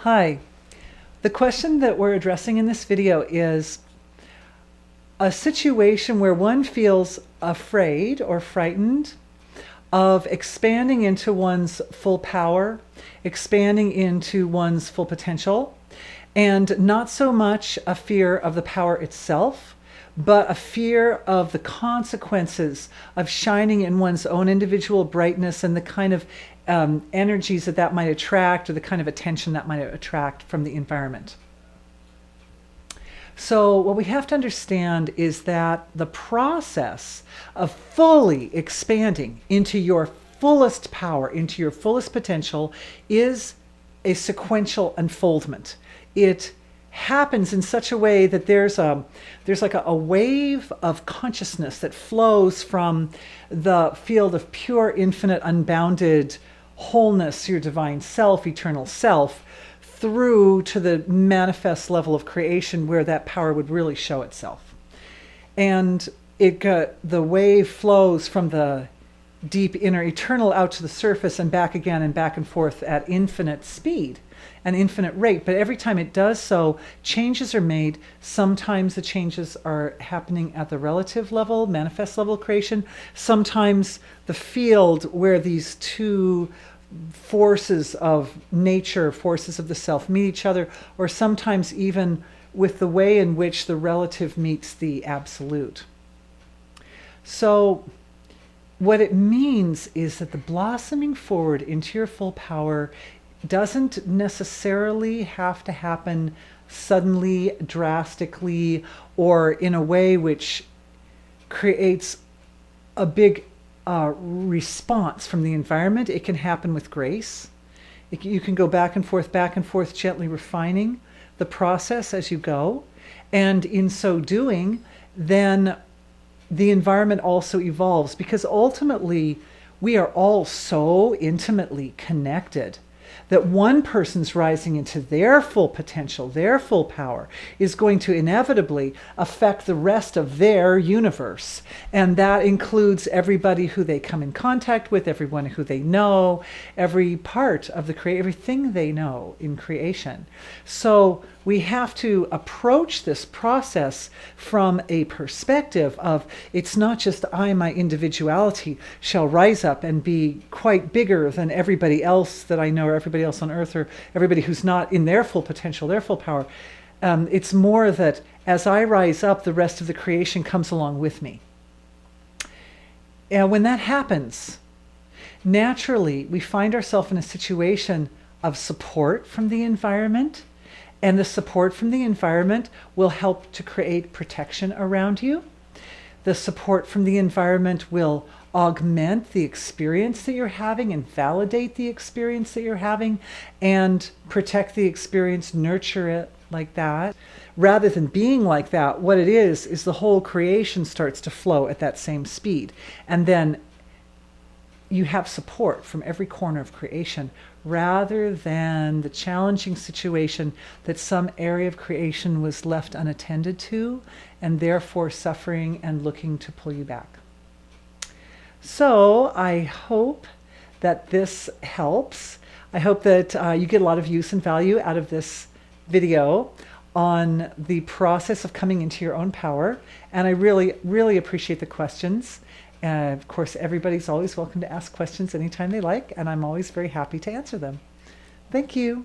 Hi. The question that we're addressing in this video is a situation where one feels afraid or frightened of expanding into one's full power, expanding into one's full potential, and not so much a fear of the power itself, but a fear of the consequences of shining in one's own individual brightness and the kind of energies that might attract, or the kind of attention that might attract from the environment. So what we have to understand is that the process of fully expanding into your fullest power, into your fullest potential, is a sequential unfoldment. It happens in such a way that there's like a wave of consciousness that flows from the field of pure, infinite, unbounded wholeness, your divine self, eternal self, through to the manifest level of creation where that power would really show itself. And the wave flows from the deep inner eternal out to the surface and back again and back and forth at infinite speed and infinite rate. But every time it does so, changes are made. Sometimes the changes are happening at the relative level, manifest level of creation. Sometimes the field where these two forces of nature, forces of the self, meet each other, or sometimes even with the way in which the relative meets the absolute. So what it means is that the blossoming forward into your full power doesn't necessarily have to happen suddenly, drastically, or in a way which creates a big response from the environment. It can happen with grace. You can go back and forth, gently refining the process as you go. And in so doing, then the environment also evolves, because ultimately we are all so intimately connected that one person's rising into their full potential, their full power, is going to inevitably affect the rest of their universe. And that includes everybody who they come in contact with, everyone who they know, every part of everything they know in creation. So we have to approach this process from a perspective of, it's not just I, my individuality, shall rise up and be quite bigger than everybody else that I know, or everybody else on earth, or everybody who's not in their full potential, their full power. It's more that as I rise up, the rest of the creation comes along with me. And when that happens, naturally, we find ourselves in a situation of support from the environment. And the support from the environment will help to create protection around you. The support from the environment will augment the experience that you're having and validate the experience that you're having and protect the experience, nurture it like that. Rather than being like that, what it is the whole creation starts to flow at that same speed. And then you have support from every corner of creation, rather than the challenging situation that some area of creation was left unattended to, and therefore suffering and looking to pull you back. So I hope that this helps. I hope that you get a lot of use and value out of this video on the process of coming into your own power. And I really, really appreciate the questions. Of course, everybody's always welcome to ask questions anytime they like, and I'm always very happy to answer them. Thank you.